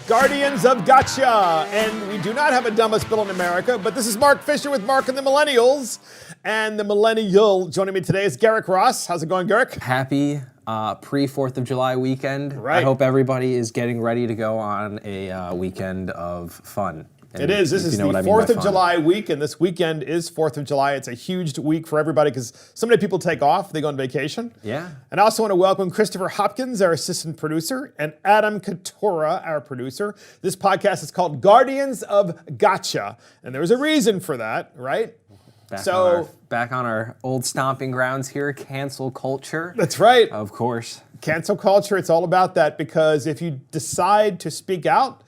Guardians of Gotcha. And we do not have a dumbest bill in America, but this is Mark Fisher with Mark and the Millennials. And the Millennial joining me today is Garrick Ross. How's it going, Garrick? Happy pre-4th of July weekend. Right. I hope everybody is getting ready to go on a weekend of fun. And it is. This is the 4th of July week, and this weekend is 4th of July. It's a huge week for everybody because so many people take off. They go on vacation. Yeah. And I also want to welcome Christopher Hopkins, our assistant producer, and Adam Katora, our producer. This podcast is called Guardians of Gotcha, and there's a reason for that, right? Back on our old stomping grounds here, cancel culture. That's right. Of course. Cancel culture, it's all about that because if you decide to speak out,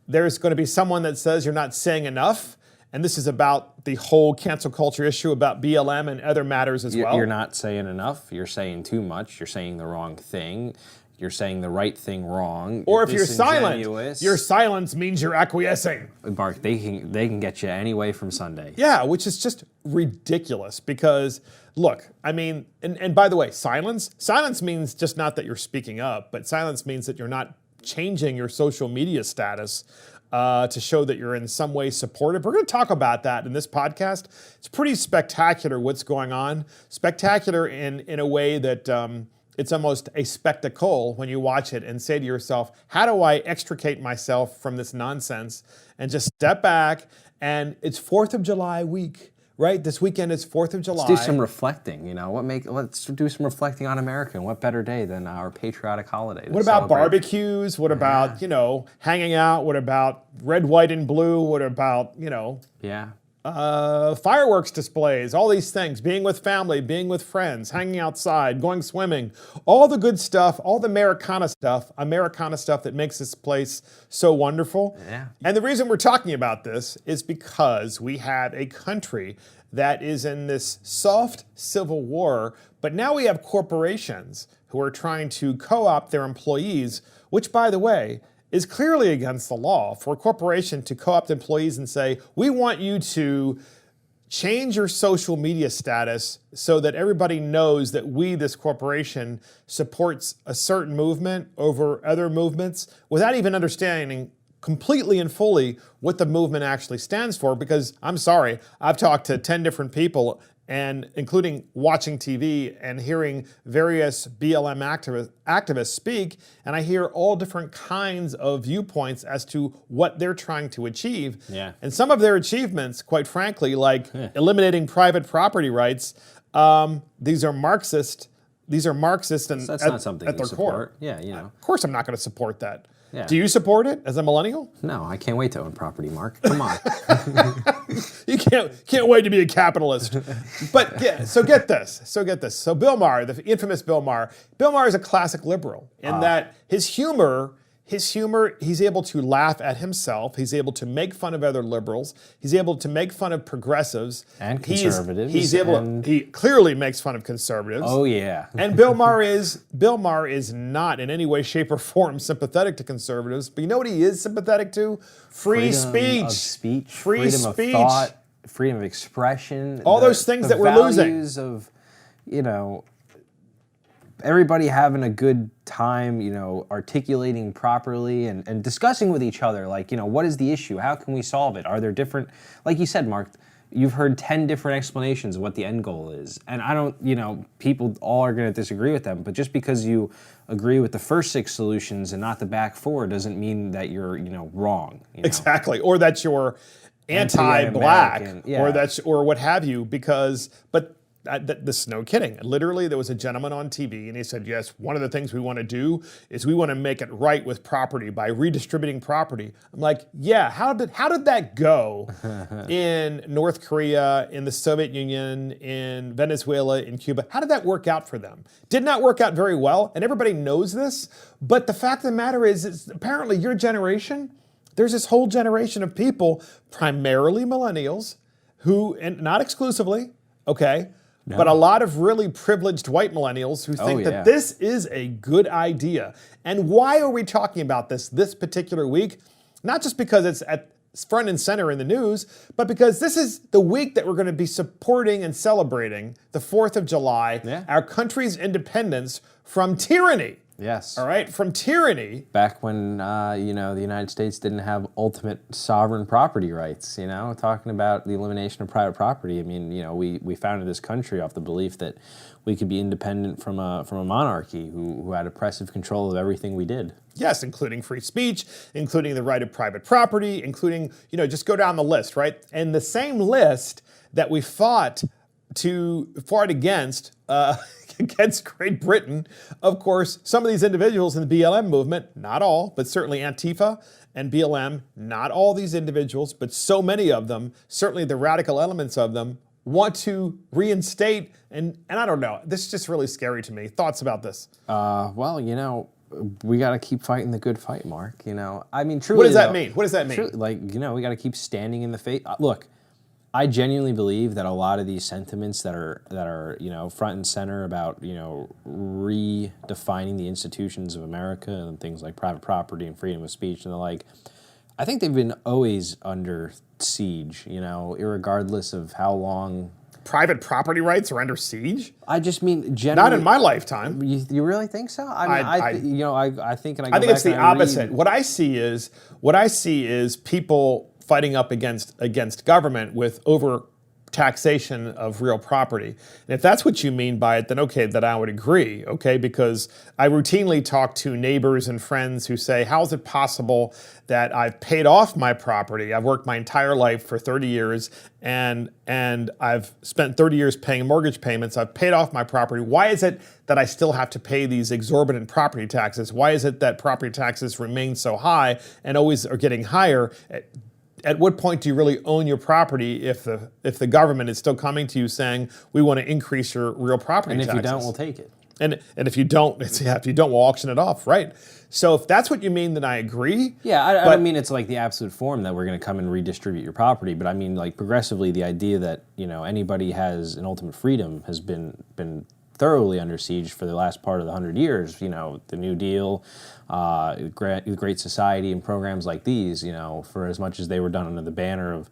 there's going to be someone that says you're not saying enough. And this is about the whole cancel culture issue about BLM and other matters as well. You're not saying enough. You're saying too much. You're saying the wrong thing. You're saying the right thing wrong. Or if you're silent, your silence means you're acquiescing. Mark, they can get you any way from Sunday. Yeah, which is just ridiculous because, look, I mean, and by the way, silence means just not that you're speaking up, but silence means that you're not changing your social media status to show that you're in some way supportive. We're going to talk about that in this podcast. It's pretty spectacular what's going on. Spectacular in a way that it's almost a spectacle when you watch it and say to yourself, how do I extricate myself from this nonsense and just step back? And it's 4th of July week. Right, this weekend is 4th of July. Let's do some reflecting. You know, let's do some reflecting on America. And what better day than our patriotic holiday? What about barbecues? What about hanging out? What about red, white, and blue? What about fireworks displays? All these things. Being with family, being with friends, hanging outside, going swimming. All the good stuff. All the Americana stuff that makes this place so wonderful. Yeah. And the reason we're talking about this is because we have a country that is in this soft civil war, but now we have corporations who are trying to co-opt their employees, which, by the way, is clearly against the law for a corporation to co-opt employees and say, we want you to change your social media status so that everybody knows that we, this corporation, supports a certain movement over other movements without even understanding completely and fully what the movement actually stands for. Because I'm sorry, I've talked to 10 different people, and including watching TV and hearing various BLM activists speak, and I hear all different kinds of viewpoints as to what they're trying to achieve. Yeah. And some of their achievements, quite frankly, like eliminating private property rights, these are Marxist. These are Marxist, and so that's not something at their core. Yeah, you know. Of course, I'm not going to support that. Yeah. Do you support it as a millennial? No, I can't wait to own property, Mark. Come on. You can't wait to be a capitalist. But yeah, so get this. So Bill Maher, the infamous Bill Maher is a classic liberal in that his humor, he's able to laugh at himself. He's able to make fun of other liberals. He's able to make fun of progressives. And conservatives. He clearly makes fun of conservatives. Oh, yeah. And Bill Maher is not in any way, shape, or form sympathetic to conservatives. But you know what he is sympathetic to? Freedom of speech. Free freedom speech. Of thought, freedom of expression. All those things that we're losing. The values of, everybody having a good time, articulating properly and discussing with each other, like, what is the issue? How can we solve it? Are there different, like you said, Mark, you've heard 10 different explanations of what the end goal is. And I don't, people all are going to disagree with them, but just because you agree with the first 6 solutions and not the back 4 doesn't mean that you're, wrong. Exactly. Or that you're anti-black, yeah. or what have you, but this is no kidding. Literally, there was a gentleman on TV, and he said, yes, one of the things we want to do is we want to make it right with property by redistributing property. I'm like, yeah, how did that go in North Korea, in the Soviet Union, in Venezuela, in Cuba? How did that work out for them? Did not work out very well, and everybody knows this, but the fact of the matter is apparently your generation, there's this whole generation of people, primarily millennials, who, and not exclusively, okay, No. But a lot of really privileged white millennials who think that this is a good idea. And why are we talking about this particular week? Not just because it's at front and center in the news, but because this is the week that we're going to be supporting and celebrating the 4th of July, our country's independence from tyranny. Yes. All right, from tyranny. Back when the United States didn't have ultimate sovereign property rights. Talking about the elimination of private property. I mean, we founded this country off the belief that we could be independent from a monarchy who had oppressive control of everything we did. Yes, including free speech, including the right of private property, including, just go down the list, right? And the same list that we fought against against Great Britain, of course, some of these individuals in the BLM movement, not all, but certainly Antifa and BLM, not all these individuals, but so many of them, certainly the radical elements of them, want to reinstate, and I don't know, this is just really scary to me. Thoughts about this? We got to keep fighting the good fight, Mark. I mean, truly. What does that mean? What does that mean? Truly, we got to keep standing in the face. Look, I genuinely believe that a lot of these sentiments that are front and center about redefining the institutions of America and things like private property and freedom of speech and the like, I think they've been always under siege. Irregardless of how long. Private property rights are under siege? I just mean generally. Not in my lifetime. You really think so? I think. I think it's the opposite. What I see is people fighting up against government with over taxation of real property. And if that's what you mean by it, then okay, then I would agree, okay? Because I routinely talk to neighbors and friends who say, how is it possible that I've paid off my property? I've worked my entire life for 30 years and I've spent 30 years paying mortgage payments. I've paid off my property. Why is it that I still have to pay these exorbitant property taxes? Why is it that property taxes remain so high and always are getting higher? At what point do you really own your property if the government is still coming to you saying we want to increase your real property taxes? And if you don't, we'll take it. And if you don't, we'll auction it off, right? So if that's what you mean, then I agree. Yeah, I don't mean it's like the absolute form that we're going to come and redistribute your property, but I mean like progressively the idea that anybody has an ultimate freedom has been thoroughly under siege for the last part of the 100 years. The New Deal, Great Society, and programs like these. For as much as they were done under the banner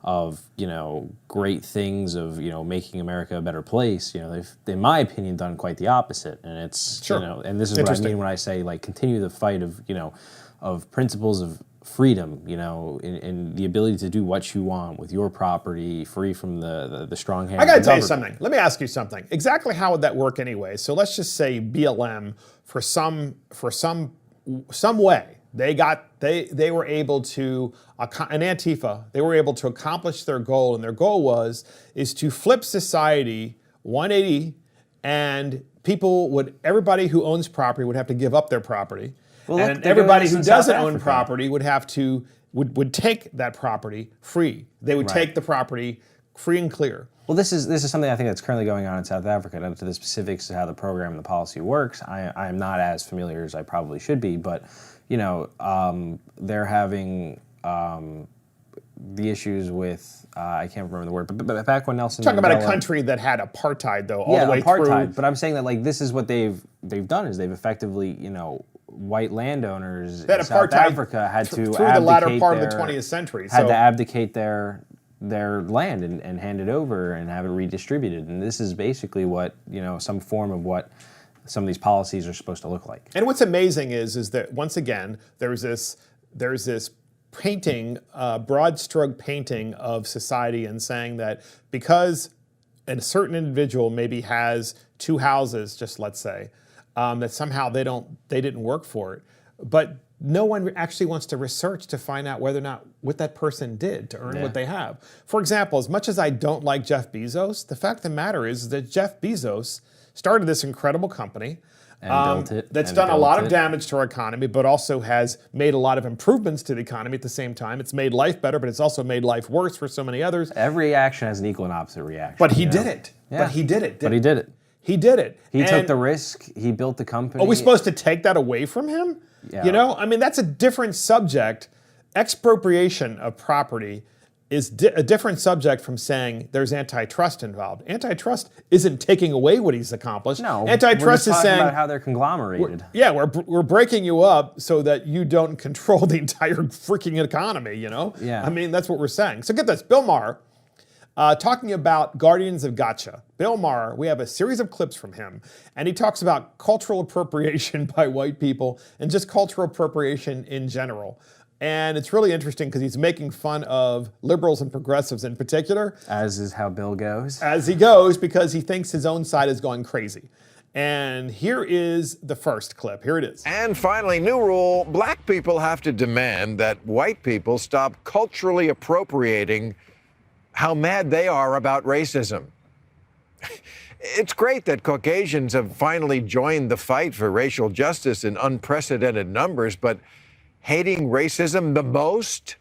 of great things of making America a better place, they've, in my opinion, done quite the opposite. And it's sure. And this is what I mean when I say like continue the fight of principles of freedom, in the ability to do what you want with your property, free from the strong hand. I got to tell you something. Let me ask you something. Exactly how would that work anyway? So let's just say BLM, for some way, they were able to, and Antifa, they were able to accomplish their goal, and their goal is to flip society 180, and everybody who owns property would have to give up their property. Well, and everybody who doesn't own property would take that property free. They would take the property free and clear. Well, this is something I think that's currently going on in South Africa. Not to the specifics of how the program and the policy works, I am not as familiar as I probably should be. But they're having the issues with I can't remember the word, but back when Nelson talking about a country that had apartheid though, all the way apartheid. through. But I'm saying that like this is what they've done is they've effectively white landowners in South Africa had to through the latter part of the 20th century had to abdicate their land and hand it over and have it redistributed. And this is basically what some form of what some of these policies are supposed to look like. And what's amazing is that once again there's this painting, broad stroke painting of society, and saying that because a certain individual maybe has two houses, just let's say, that somehow they didn't work for it, but no one actually wants to research to find out whether or not what that person did to earn what they have. For example, as much as I don't like Jeff Bezos, the fact of the matter is that Jeff Bezos started this incredible company that's done a lot of damage to our economy, but also has made a lot of improvements to the economy at the same time. It's made life better, but it's also made life worse for so many others. Every action has an equal and opposite reaction. But he did it. Yeah. But he did it. But he did it. He did it. He took the risk. He built the company. Are we supposed to take that away from him? Yeah. I mean, that's a different subject. Expropriation of property is a different subject from saying there's antitrust involved. Antitrust isn't taking away what he's accomplished. No, antitrust we're just is saying about how they're conglomerated. We're breaking you up so that you don't control the entire freaking economy. Yeah. I mean, that's what we're saying. So get this, Bill Maher. talking about Guardians of Gotcha. Bill Maher, we have a series of clips from him, and he talks about cultural appropriation by white people and just cultural appropriation in general. And it's really interesting because he's making fun of liberals and progressives in particular. As is how Bill goes. As he goes, because he thinks his own side is going crazy. And here is the first clip. Here it is. And finally, new rule, black people have to demand that white people stop culturally appropriating how mad they are about racism. It's great that Caucasians have finally joined the fight for racial justice in unprecedented numbers, but hating racism the most?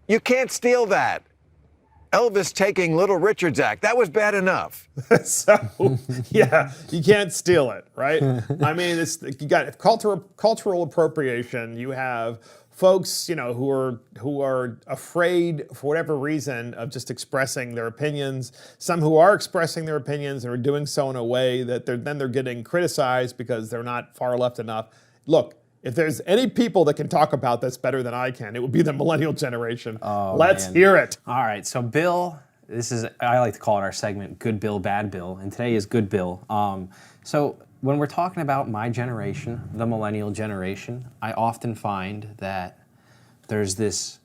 You can't steal that. Elvis taking Little Richard's act, that was bad enough. So, yeah, you can't steal it, right? I mean, you got cultural appropriation. You have folks, who are afraid for whatever reason of just expressing their opinions. Some who are expressing their opinions and are doing so in a way that they're getting criticized because they're not far left enough. Look, if there's any people that can talk about this better than I can, it would be the millennial generation. Oh, Let's man. hear it. All right, so Bill, I like to call it our segment, Good Bill, Bad Bill, and today is Good Bill. So when we're talking about my generation, the millennial generation, I often find that there's this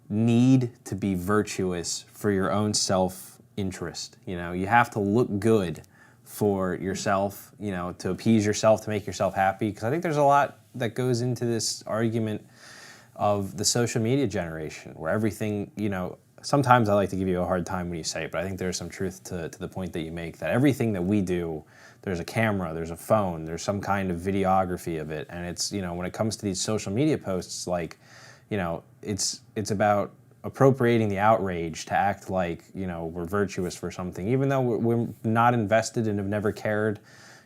need to be virtuous for your own self-interest. You have to look good for yourself, to appease yourself, to make yourself happy, because I think there's a lot that goes into this argument of the social media generation, where everything, sometimes I like to give you a hard time when you say it, but I think there's some truth to the point that you make, that everything that we do, there's a camera, there's a phone, there's some kind of videography of it, and it's, when it comes to these social media posts, like, it's about appropriating the outrage to act like, we're virtuous for something, even though we're not invested and have never cared,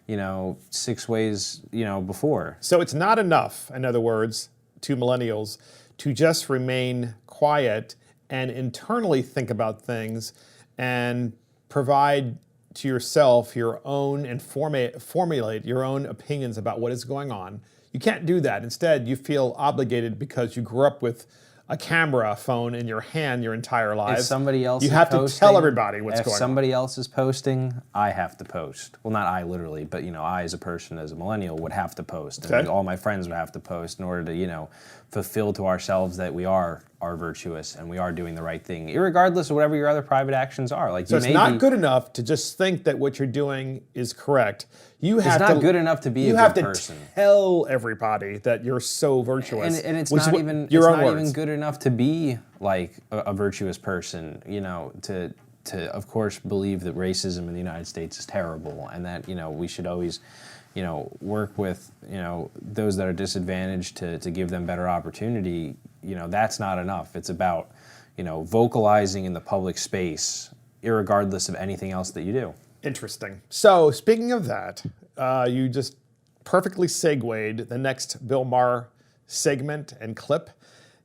6 ways, before. So it's not enough, in other words, to millennials to just remain quiet and internally think about things and provide to yourself your own and formulate your own opinions about what is going on. You can't do that. Instead, you feel obligated because you grew up with a camera phone in your hand your entire life. If somebody else you is have posting, to tell everybody what's going on. If somebody else is posting, I have to post. Well, not I literally, but I as a person, as a millennial, would have to post. Okay. And all my friends would have to post in order to, fulfill to ourselves that we are virtuous and we are doing the right thing, irregardless of whatever your other private actions are. Like, so it's not good enough to just think that what you're doing is correct. It's not good enough to be a good person. You have to tell everybody that you're so virtuous. And it's not even good enough to be like a virtuous person, to of course believe that racism in the United States is terrible and that, we should always, work with, those that are disadvantaged to give them better opportunity. That's not enough. It's about, vocalizing in the public space, irregardless of anything else that you do. Interesting. So speaking of that, you just perfectly segued the next Bill Maher segment and clip.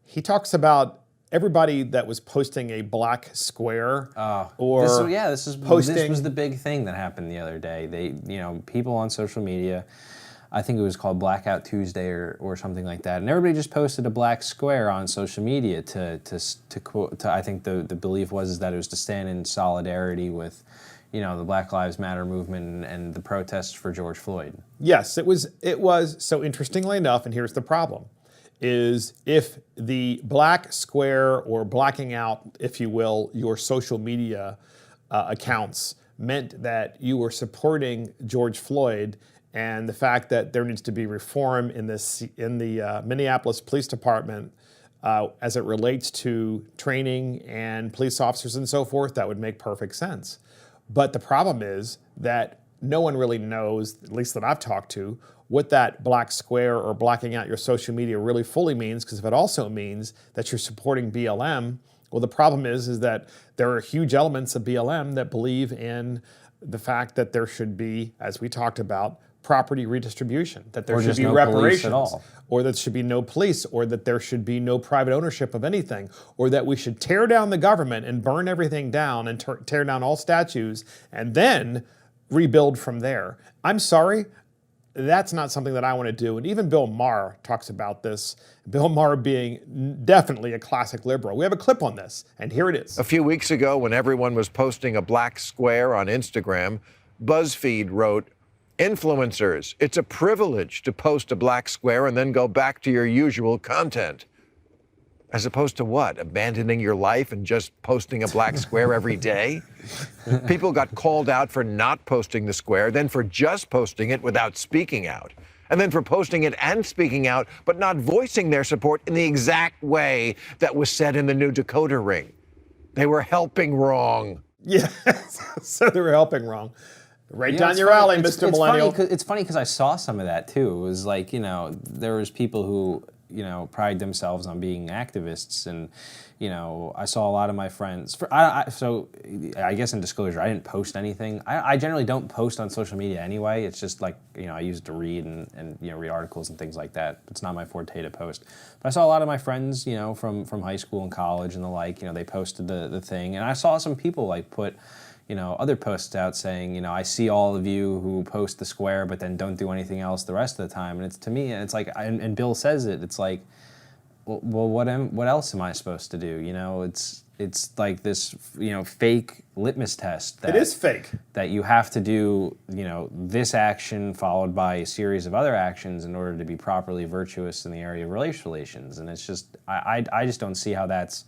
He talks about everybody that was posting a black square this was the big thing that happened the other day. They, people on social media, I think it was called Blackout Tuesday or something like that, and everybody just posted a black square on social media to quote. I think the belief was that it was to stand in solidarity with, the Black Lives Matter movement and the protests for George Floyd. Yes, it was. So interestingly enough, and here's the problem, is if the black square or blacking out, if you will, your social media accounts meant that you were supporting George Floyd and the fact that there needs to be reform in the Minneapolis Police Department as it relates to training and police officers and so forth, that would make perfect sense. But the problem is that no one really knows, at least that I've talked to, what that black square or blacking out your social media really fully means, because if it also means that you're supporting BLM, well, the problem is that there are huge elements of BLM that believe in the fact that there should be, as we talked about, property redistribution, that there should be reparations, or that there should be no police, or that there should be no private ownership of anything, or that we should tear down the government and burn everything down and tear down all statues and then rebuild from there. I'm sorry, that's not something that I want to do. And even Bill Maher talks about this. Bill Maher being definitely a classic liberal. We have a clip on this, and here it is. A few weeks ago, when everyone was posting a black square on Instagram, BuzzFeed wrote, "Influencers, it's a privilege to post a black square and then go back to your usual content." As opposed to what? Abandoning your life and just posting a black square every day? People got called out for not posting the square, then for just posting it without speaking out, and then for posting it and speaking out, but not voicing their support in the exact way that was said in the new decoder ring. They were helping wrong. Yeah, so they were helping wrong. Right down your alley, Mr. Millennial. It's funny because I saw some of that too. It was like, there was people who, pride themselves on being activists, and, I saw a lot of my friends. So I guess in disclosure, I didn't post anything. I generally don't post on social media anyway. It's just like, I use it to read and read articles and things like that. It's not my forte to post. But I saw a lot of my friends, from high school and college and the like, they posted the thing. And I saw some people like put, other posts out saying, I see all of you who post the square but then don't do anything else the rest of the time. And it's, to me, it's like, and Bill says it, it's like, well, what else am I supposed to do? It's like this, fake litmus test. It is fake. That you have to do, this action followed by a series of other actions in order to be properly virtuous in the area of race relations. And it's just, I just don't see how that's,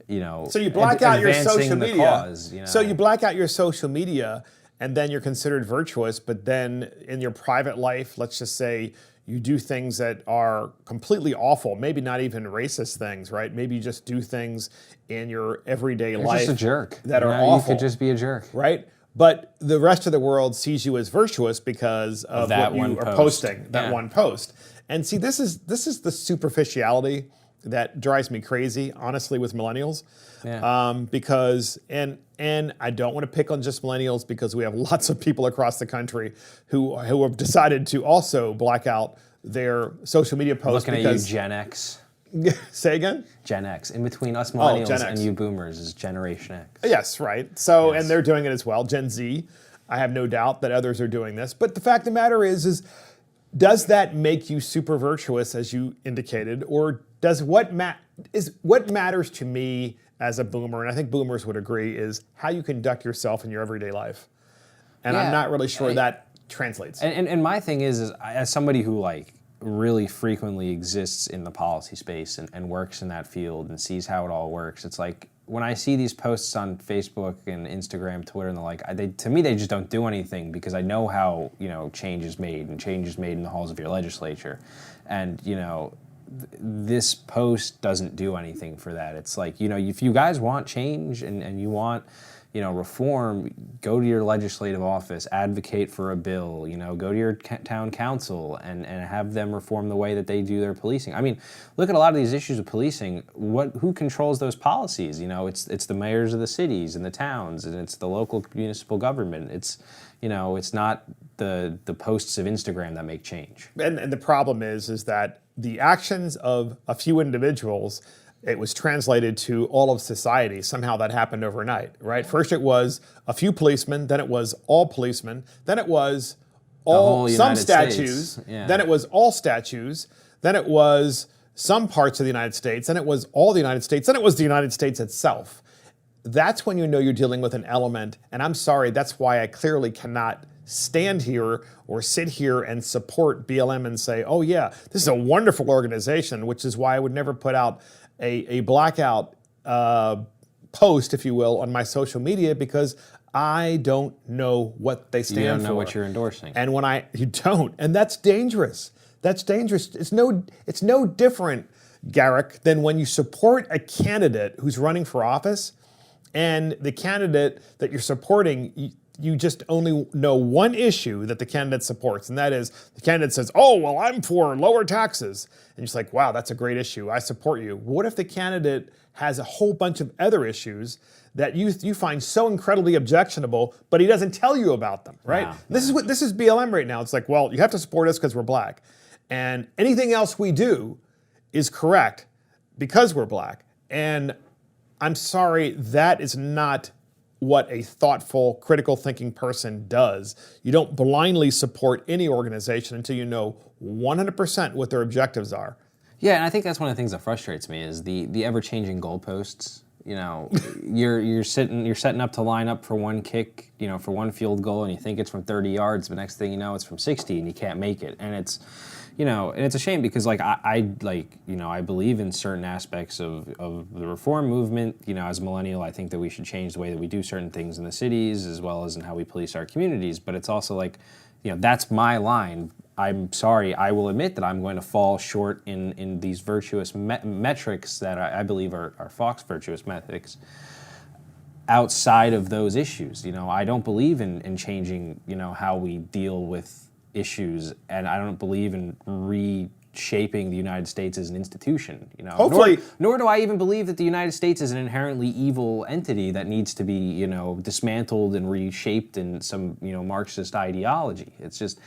so you black out your social media. Cause, So you black out your social media, and then you're considered virtuous. But then in your private life, let's just say you do things that are completely awful. Maybe not even racist things, right? Maybe you just do things in your everyday life. You're just a jerk. That are awful. You could just be a jerk, right? But the rest of the world sees you as virtuous because of that what you are posting, that one post. And see, this is the superficiality that drives me crazy, honestly, with millennials. Yeah. Because I don't want to pick on just millennials, because we have lots of people across the country who have decided to also black out their social media posts. Looking at you, Gen X. Say again? Gen X. In between us millennials Gen X. and you boomers is Generation X. Yes, right. So, and they're doing it as well. Gen Z, I have no doubt that others are doing this. But the fact of the matter is does that make you super virtuous, as you indicated, or does what matters to me as a boomer, and I think boomers would agree, is how you conduct yourself in your everyday life? And I'm not really sure that translates. And my thing is as somebody who really frequently exists in the policy space and works in that field and sees how it all works, it's like when I see these posts on Facebook and Instagram, Twitter, and the like, to me they just don't do anything, because I know how change is made, and change is made in the halls of your legislature, and this post doesn't do anything for that. It's like, if you guys want change and you want, reform, go to your legislative office, advocate for a bill, go to your town council and have them reform the way that they do their policing. I mean, look at a lot of these issues of policing. Who controls those policies? It's the mayors of the cities and the towns, and it's the local municipal government. It's not the posts of Instagram that make change. And the problem is that the actions of a few individuals, it was translated to all of society. Somehow that happened overnight, right? First it was a few policemen, then it was all policemen, then it was some statues, then it was all statues, then it was some parts of the United States, then it was all the United States, then it was the United States itself. That's when you know you're dealing with an element, and I'm sorry, that's why I clearly cannot stand here or sit here and support BLM and say, oh yeah, this is a wonderful organization, which is why I would never put out a blackout post, if you will, on my social media, because I don't know what they stand for. You don't know what you're endorsing. And you don't, and that's dangerous. That's dangerous. It's no different, Garrick, than when you support a candidate who's running for office, and the candidate that you're supporting, you just only know one issue that the candidate supports, and that is the candidate says, oh, well, I'm for lower taxes. And you're just like, wow, that's a great issue. I support you. What if the candidate has a whole bunch of other issues that you find so incredibly objectionable, but he doesn't tell you about them, right? Wow. This is BLM right now. It's like, well, you have to support us because we're black. And anything else we do is correct because we're black. And I'm sorry, that is not what a thoughtful, critical thinking person does. You don't blindly support any organization until you know 100% what their objectives are. Yeah, and I think that's one of the things that frustrates me is the ever-changing goalposts. You know, you're setting up to line up for one kick, you know, for one field goal, and you think it's from 30 yards, but next thing you know, it's from 60, and you can't make it. And it's, you know, and it's a shame because like I believe in certain aspects of the reform movement. You know, as a millennial, I think that we should change the way that we do certain things in the cities as well as in how we police our communities. But it's also like, you know, that's my line. I'm sorry, I will admit that I'm going to fall short in these virtuous metrics that I believe are Fox virtuous metrics outside of those issues. You know, I don't believe in changing, you know, how we deal with issues, and I don't believe in reshaping the United States as an institution. You know, Hopefully, nor do I even believe that the United States is an inherently evil entity that needs to be, you know, dismantled and reshaped in some, you know, Marxist ideology. That's just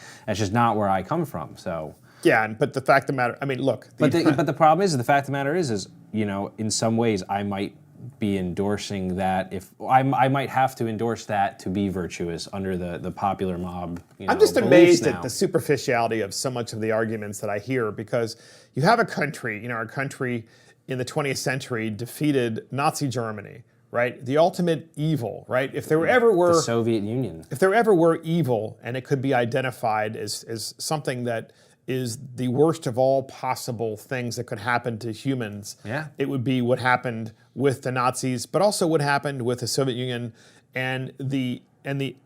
not where I come from. So yeah, but the fact of the matter, I mean, look. But the problem is, the fact of the matter is, you know, in some ways I might be endorsing that. If I might have to endorse that to be virtuous under the popular mob. You know, I'm just beliefs amazed now. at the superficiality of so much of the arguments that I hear, because you have a country, you know, our country in the 20th century defeated Nazi Germany, right? The ultimate evil, right? If there ever were the Soviet Union. If there ever were evil and it could be identified as something that is the worst of all possible things that could happen to humans, it would be what happened with the Nazis, but also what happened with the Soviet Union and the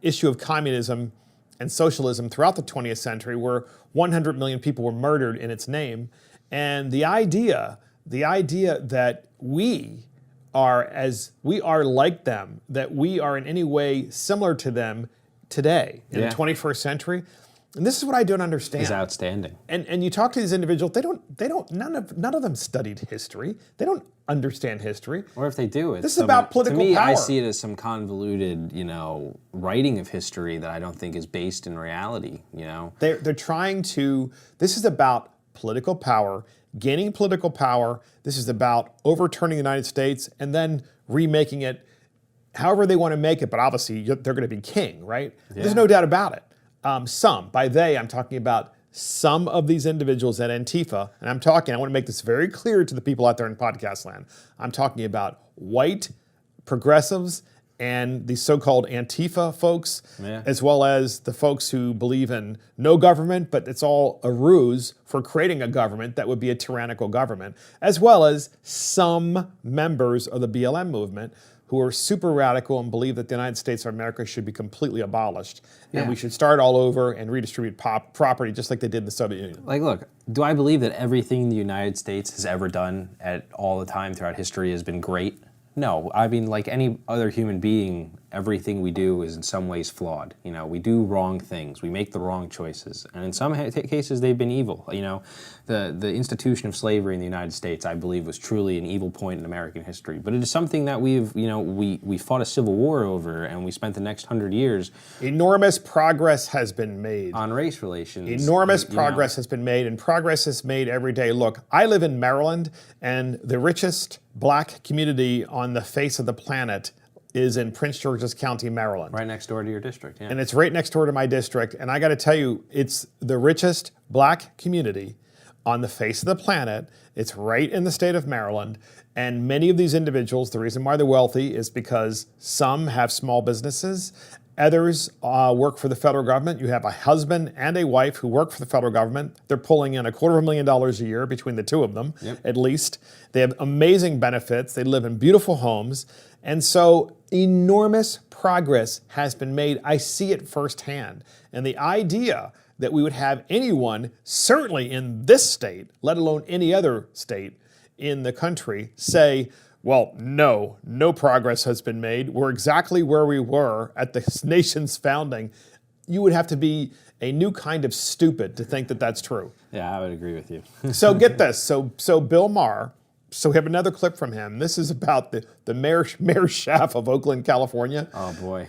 issue of communism and socialism throughout the 20th century, where 100 million people were murdered in its name. And the idea that we are like them, that we are in any way similar to them today in the 21st century. And this is what I don't understand. Is outstanding. And you talk to these individuals, none of them studied history. They don't understand history. Or if they do, it's this is about political power. To me, I see it as some convoluted, you know, writing of history that I don't think is based in reality, you know. They're trying to, this is about political power, gaining political power. This is about overturning the United States and then remaking it however they want to make it. But obviously, they're going to be king, right? Yeah. There's no doubt about it. By they, I'm talking about some of these individuals at Antifa, and I want to make this very clear to the people out there in podcast land. I'm talking about white progressives and the so-called Antifa folks, as well as the folks who believe in no government, but it's all a ruse for creating a government that would be a tyrannical government, as well as some members of the BLM movement who are super radical and believe that the United States of America should be completely abolished. And we should start all over and redistribute property just like they did in the Soviet Union. Like, look, do I believe that everything the United States has ever done at all the time throughout history has been great? No. I mean, like any other human being, everything we do is in some ways flawed. You know, we do wrong things. We make the wrong choices. And in some cases, they've been evil. You know, the institution of slavery in the United States, I believe, was truly an evil point in American history. But it is something that we fought a civil war over, and we spent the next 100 years. Enormous progress has been made. On race relations. Enormous progress has been made, and progress is made every day. Look, I live in Maryland, and the richest black community on the face of the planet is in Prince George's County, Maryland. Right next door to your district, yeah. And it's right next door to my district. And I got to tell you, it's the richest black community on the face of the planet. It's right in the state of Maryland. And many of these individuals, the reason why they're wealthy is because some have small businesses. Others work for the federal government. You have a husband and a wife who work for the federal government. They're pulling in $250,000 a year between the two of them, at least. They have amazing benefits. They live in beautiful homes. And so enormous progress has been made. I see it firsthand. And the idea that we would have anyone, certainly in this state, let alone any other state in the country, say, well, no progress has been made. We're exactly where we were at the nation's founding. You would have to be a new kind of stupid to think that that's true. Yeah, I would agree with you. So get this. So Bill Maher, so we have another clip from him. This is about the Mayor Schaaf of Oakland, California. Oh boy.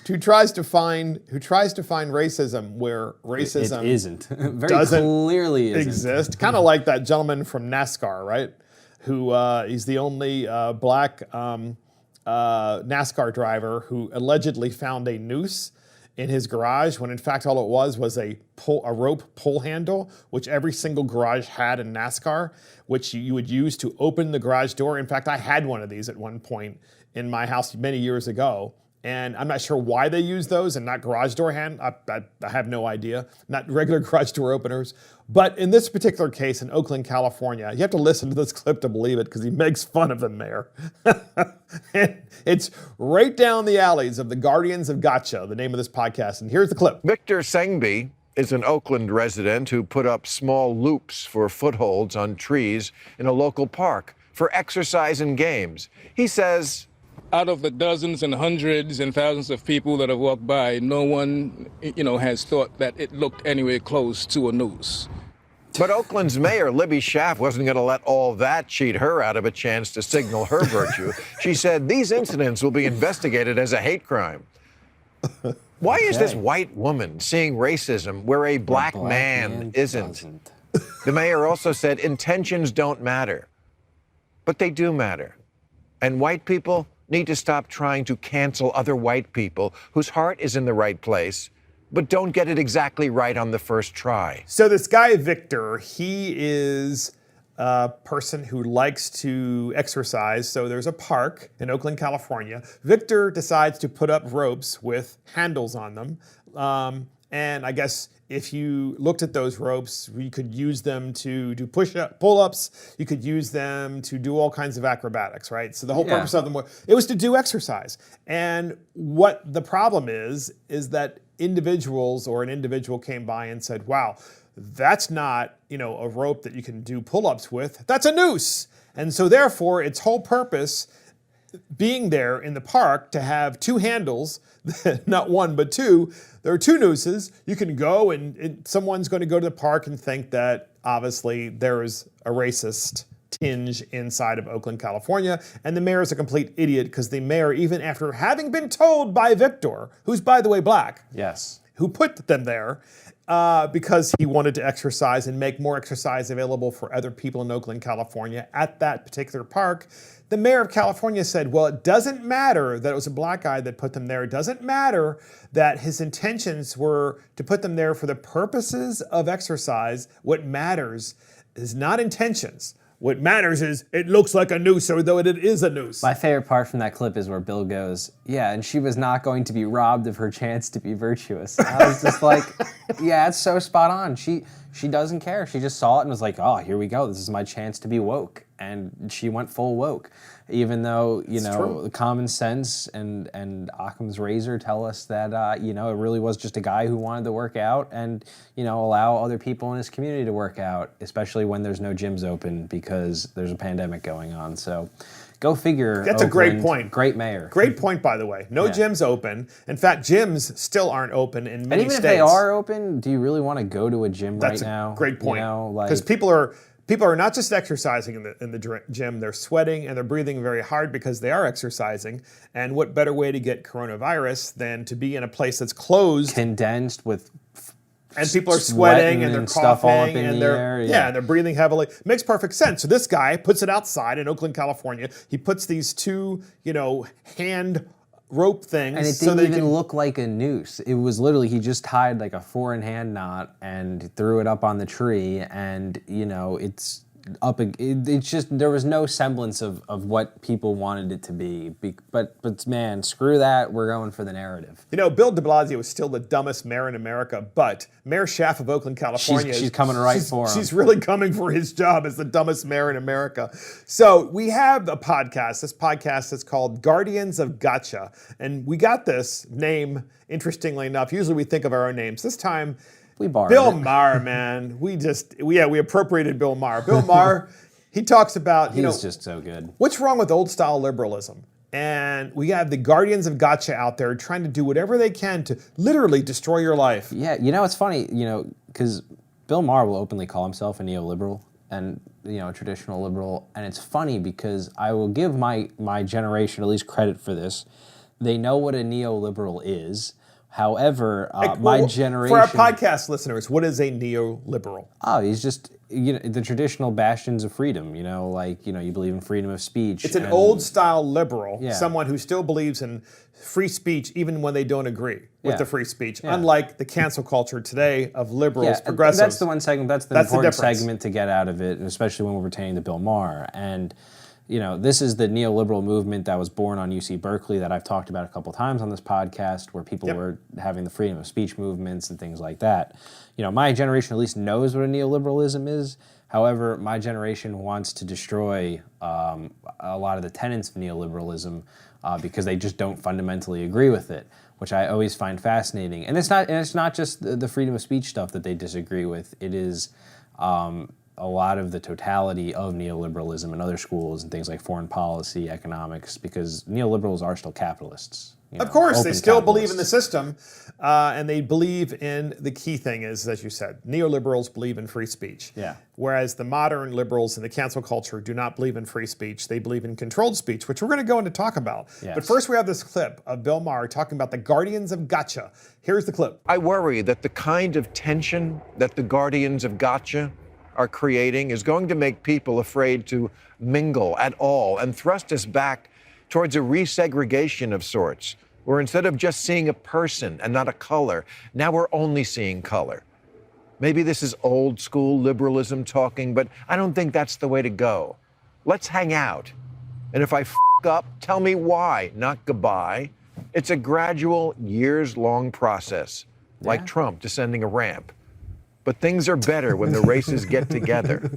who tries to find racism where racism it isn't. Very clearly isn't. Exist. Kind of like that gentleman from NASCAR, right? Who he's the only black NASCAR driver who allegedly found a noose in his garage when in fact all it was a rope pull handle, which every single garage had in NASCAR, which you would use to open the garage door. In fact, I had one of these at one point in my house many years ago. And I'm not sure why they use those and not garage door I have no idea, not regular garage door openers. But in this particular case in Oakland, California, you have to listen to this clip to believe it because he makes fun of the mayor. And it's right down the alleys of the Guardians of Gotcha, the name of this podcast. And here's the clip. Victor Sengby is an Oakland resident who put up small loops for footholds on trees in a local park for exercise and games. He says, out of the dozens and hundreds and thousands of people that have walked by, no one, has thought that it looked anywhere close to a noose. but Oakland's mayor, Libby Schaaf, wasn't going to let all that cheat her out of a chance to signal her virtue. She said these incidents will be investigated as a hate crime. Why is this white woman seeing racism where a black man isn't? The mayor also said intentions don't matter, but they do matter. And white people need to stop trying to cancel other white people whose heart is in the right place, but don't get it exactly right on the first try. So this guy, Victor, he is a person who likes to exercise. So there's a park in Oakland, California. Victor decides to put up ropes with handles on them. And I guess if you looked at those ropes, you could use them to do pull-ups. You could use them to do all kinds of acrobatics, right? So the whole purpose of them was to do exercise. And what the problem is that an individual came by and said, wow, that's not, a rope that you can do pull-ups with. That's a noose. And so therefore, its whole purpose being there in the park to have two handles, not one, but two. There are two nooses. You can go and someone's going to go to the park and think that obviously there is a racist tinge inside of Oakland, California. And the mayor is a complete idiot because the mayor, even after having been told by Victor, who's by the way black, who put them there, because he wanted to exercise and make more exercise available for other people in Oakland, California at that particular park. The mayor of California said, well, it doesn't matter that it was a black guy that put them there. It doesn't matter that his intentions were to put them there for the purposes of exercise. What matters is not intentions. What matters is it looks like a noose, although it is a noose. My favorite part from that clip is where Bill goes, yeah, and she was not going to be robbed of her chance to be virtuous. I was just like, yeah, it's so spot on. She doesn't care. She just saw it and was like, oh, here we go. This is my chance to be woke. And she went full woke, even though, the common sense and Occam's razor tell us that, it really was just a guy who wanted to work out and, allow other people in his community to work out, especially when there's no gyms open because there's a pandemic going on. So go figure. That's Oakland, a great point. Great mayor. Great point, by the way. No gyms open. In fact, gyms still aren't open in many states. And even if they are open, do you really want to go to a gym right now? That's a great point. Because people are not just exercising in the gym, they're sweating and they're breathing very hard because they are exercising. And what better way to get coronavirus than to be in a place that's closed, condensed with and people are sweating and they're stuff all up coughing in and the they're air, and they're breathing heavily. Makes perfect sense. So this guy puts it outside in Oakland, California. He puts these two, hand rope things. And it didn't even look like a noose. It was literally, he just tied like a 4-in-hand knot and threw it up on the tree, and it's up. It's just, there was no semblance of what people wanted it to be. But man, screw that. We're going for the narrative. Bill de Blasio is still the dumbest mayor in America, but Mayor Schaaf of Oakland, California, she's coming right for him. She's really coming for his job as the dumbest mayor in America. So we have a podcast. This podcast is called Guardians of Gotcha, and we got this name. Interestingly enough, usually we think of our own names. This time, we borrowed Bill it. Maher, man. We appropriated Bill Maher. Bill Maher, he talks about, He's just so good. What's wrong with old style liberalism? And we have the Guardians of Gotcha out there trying to do whatever they can to literally destroy your life. Yeah, it's funny, because Bill Maher will openly call himself a neoliberal and, a traditional liberal. And it's funny because I will give my generation at least credit for this. They know what a neoliberal is. However, my generation... For our podcast listeners, what is a neoliberal? Oh, he's just the traditional bastions of freedom. You believe in freedom of speech. It's an old style liberal, Yeah. someone who still believes in free speech even when they don't agree with Yeah. the free speech, Yeah. unlike the cancel culture today of liberals, Yeah, progressives. that's the one segment. That's the That's the important difference. segment to get out of it, and especially when we're pertaining to Bill Maher. And this is the neoliberal movement that was born on UC Berkeley that I've talked about a couple times on this podcast, where people Yep. were having the freedom of speech movements and things like that. My generation at least knows what a neoliberalism is. However, my generation wants to destroy a lot of the tenets of neoliberalism because they just don't fundamentally agree with it, which I always find fascinating. And it's not just the freedom of speech stuff that they disagree with. It is a lot of the totality of neoliberalism and other schools and things like foreign policy, economics, because neoliberals are still capitalists. Of course, they open still believe in the capitalists. system, and they believe in the key thing is, as you said, neoliberals believe in free speech. Yeah. Whereas the modern liberals in the cancel culture do not believe in free speech. They believe in controlled speech, which we're going to go into talk about. Yes. But first, we have this clip of Bill Maher talking about the guardians of gotcha. Here's the clip. I worry that the kind of tension that the guardians of gotcha are creating is going to make people afraid to mingle at all and thrust us back towards a resegregation of sorts, where instead of just seeing a person and not a color, now we're only seeing color. Maybe this is old school liberalism talking, but I don't think that's the way to go. Let's hang out. And if I f up, tell me why, not goodbye. It's a gradual, years-long process, like Trump descending a ramp. But things are better when the races get together,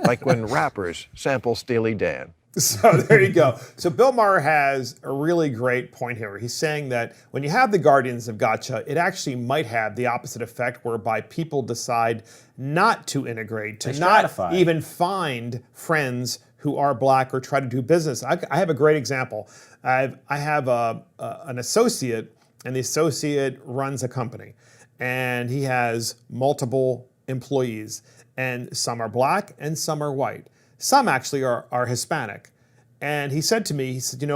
like when rappers sample Steely Dan. So there you go. So Bill Maher has a really great point here. He's saying that when you have the guardians of gotcha, it actually might have the opposite effect, whereby people decide not to integrate, to not stratify. even find friends who are black or try to do business. I have a great example. I have an associate, and the associate runs a company, and he has multiple employees, and some are black and some are white. Some actually are Hispanic. And he said to me, he said,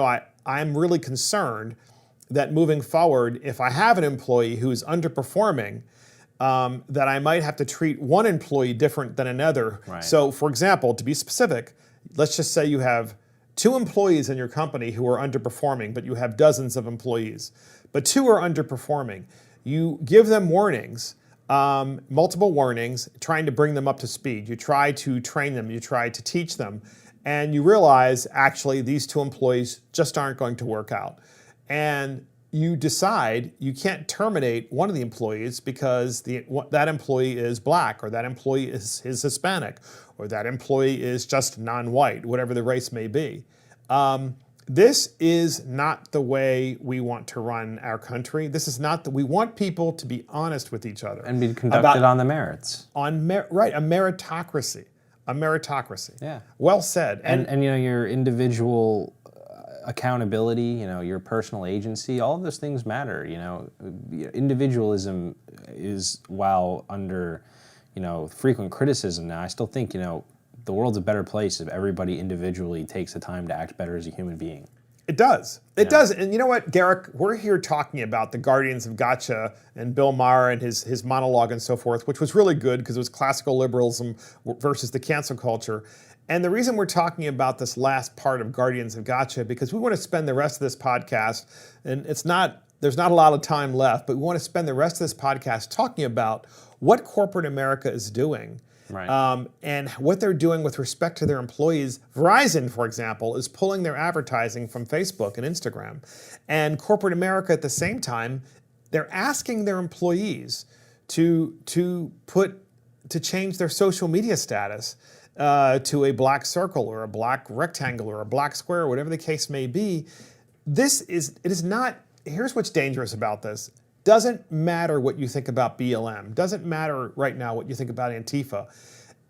I'm really concerned that moving forward, if I have an employee who is underperforming, that I might have to treat one employee different than another. Right. So, for example, to be specific, let's just say you have 2 employees in your company who are underperforming, but you have dozens of employees. But 2 are underperforming. You give them warnings. Multiple warnings, trying to bring them up to speed. You try to train them, you try to teach them, and you realize actually these 2 employees just aren't going to work out. And you decide you can't terminate one of the employees because that employee is black, or that employee is Hispanic, or that employee is just non-white, whatever the race may be. This is not the way we want to run our country. This is not we want people to be honest with each other. And be conducted on the merits. Right, a meritocracy. A meritocracy. Yeah. Well said. And your individual accountability, your personal agency, all of those things matter. Individualism is, while under, frequent criticism now, I still think, the world's a better place if everybody individually takes the time to act better as a human being. It does. It does. And you know what, Garrick? We're here talking about the Guardians of Gotcha and Bill Maher and his monologue and so forth, which was really good because it was classical liberalism versus the cancel culture. And the reason we're talking about this last part of Guardians of Gotcha, because we want to spend the rest of this podcast, and there's not a lot of time left, but we want to spend the rest of this podcast talking about what corporate America is doing. Right. And what they're doing with respect to their employees. Verizon, for example, is pulling their advertising from Facebook and Instagram. And corporate America, at the same time, they're asking their employees to change their social media status to a black circle or a black rectangle or a black square, or whatever the case may be. Here's what's dangerous about this. Doesn't matter what you think about BLM. Doesn't matter right now what you think about Antifa.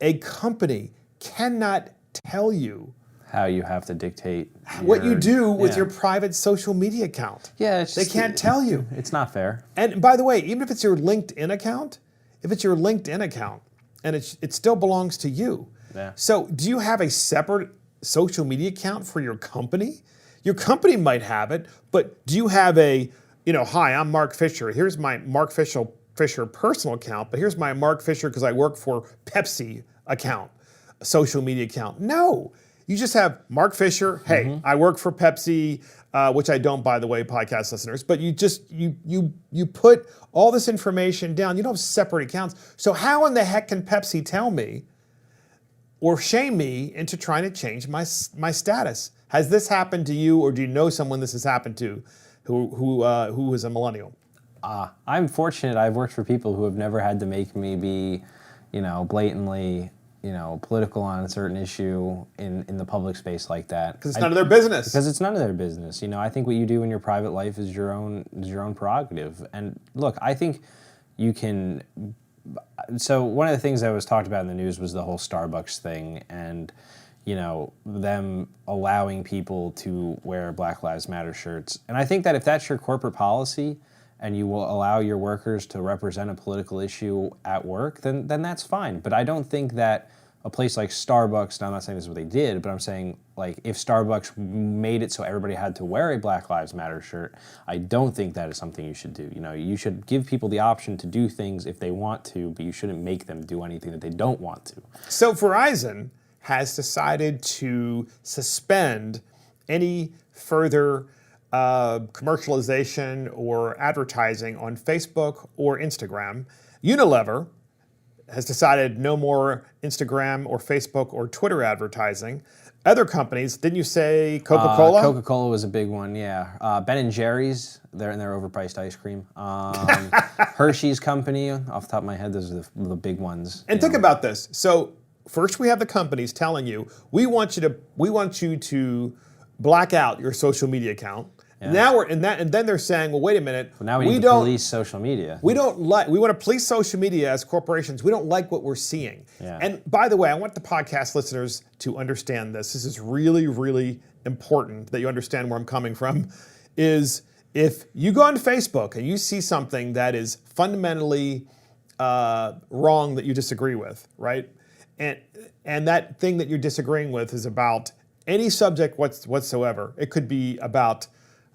A company cannot tell you How you have to dictate what you do with your private social media account. Yeah, They can't tell you. It's not fair. And by the way, even if it's your LinkedIn account, and it still belongs to you. Yeah. So do you have a separate social media account for your company? Your company might have it, but do you have hi, I'm Mark Fisher. Here's my Mark Fisher personal account, but here's my Mark Fisher because I work for Pepsi account, a social media account. No, you just have Mark Fisher. Hey, I work for Pepsi, which I don't, by the way, podcast listeners. But you just you put all this information down. You don't have separate accounts. So how in the heck can Pepsi tell me or shame me into trying to change my status? Has this happened to you, or do you know someone this has happened to, who is a millennial? I'm fortunate. I've worked for people who have never had to make me be, blatantly, political on a certain issue in the public space like that. Because it's none of their business. Because it's none of their business. I think what you do in your private life is your own prerogative. And look, I think you can. So one of the things that was talked about in the news was the whole Starbucks thing, and them allowing people to wear Black Lives Matter shirts. And I think that if that's your corporate policy and you will allow your workers to represent a political issue at work, then that's fine. But I don't think that a place like Starbucks, and I'm not saying this is what they did, but I'm saying, like, if Starbucks made it so everybody had to wear a Black Lives Matter shirt, I don't think that is something you should do. You should give people the option to do things if they want to, but you shouldn't make them do anything that they don't want to. So Verizon has decided to suspend any further commercialization or advertising on Facebook or Instagram. Unilever has decided no more Instagram or Facebook or Twitter advertising. Other companies, didn't you say Coca-Cola? Coca-Cola was a big one, yeah. Ben & Jerry's, they're in their overpriced ice cream. Hershey's company, off the top of my head, those are the big ones. And think about this. So first we have the companies telling you, we want you to black out your social media account. Yeah. Now and then they're saying, well, wait a minute. Well, now we need to police social media. We want to police social media as corporations. We don't like what we're seeing. Yeah. And by the way, I want the podcast listeners to understand this. This is really, really important that you understand where I'm coming from. Is if you go on Facebook and you see something that is fundamentally wrong that you disagree with, right? And that thing that you're disagreeing with is about any subject whatsoever. It could be about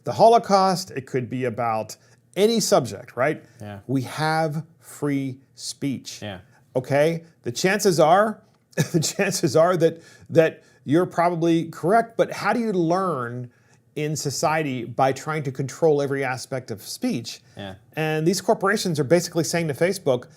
the Holocaust, it could be about any subject, right? Yeah. We have free speech. Yeah. Okay? The chances are that you're probably correct, but how do you learn in society by trying to control every aspect of speech? Yeah. And these corporations are basically saying to Facebook,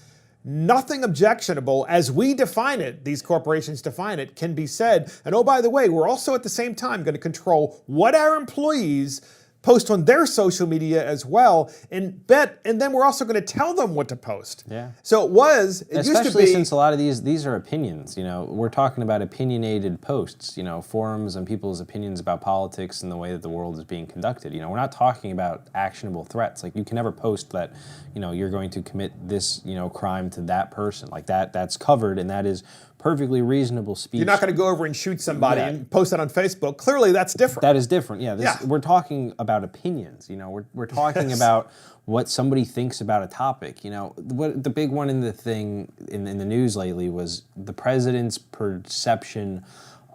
nothing objectionable as we define it, these corporations define it, can be said. And oh, by the way, we're also at the same time going to control what our employees post on their social media as well, and then we're also going to tell them what to post. Yeah. So it used to be, since a lot of these are opinions. We're talking about opinionated posts. Forums and people's opinions about politics and the way that the world is being conducted. We're not talking about actionable threats. Like, you can never post that, you're going to commit this, crime to that person. Like that's covered, and that is perfectly reasonable speech. You're not going to go over and shoot somebody and post that on Facebook. Clearly, that's different. That is different. Yeah. We're talking about opinions. We're talking about what somebody thinks about a topic. What the big one in the thing in the news lately was the president's perception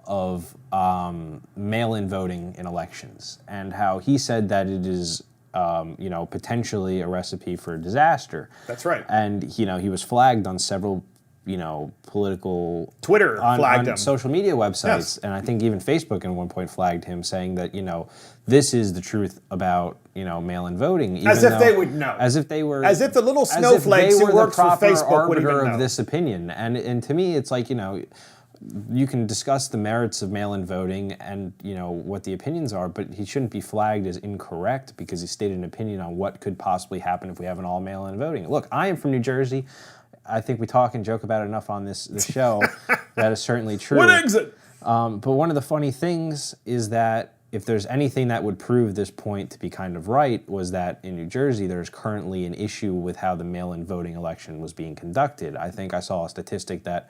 of mail-in voting in elections, and how he said that it is potentially a recipe for disaster. That's right. And he was flagged on several political Twitter flagged him. Social media websites, yes. And I think even Facebook at one point flagged him, saying that this is the truth about mail-in voting. As if they would know. As if they were. As if the little snowflakes who worked for Facebook would even know. Of this opinion, and to me, it's like you can discuss the merits of mail-in voting and what the opinions are, but he shouldn't be flagged as incorrect because he stated an opinion on what could possibly happen if we have an all mail-in voting. Look, I am from New Jersey. I think we talk and joke about it enough on this show. That is certainly true. What exit? But one of the funny things is that if there's anything that would prove this point to be kind of right, was that in New Jersey there's currently an issue with how the mail-in voting election was being conducted. I think I saw a statistic that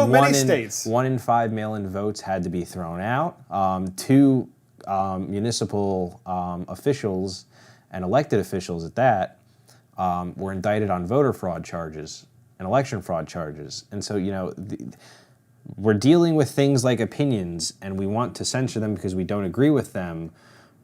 many states, 1 in 5 mail-in votes had to be thrown out. 2 municipal officials and elected officials at that were indicted on voter fraud charges and election fraud charges. And so, we're dealing with things like opinions, and we want to censor them because we don't agree with them.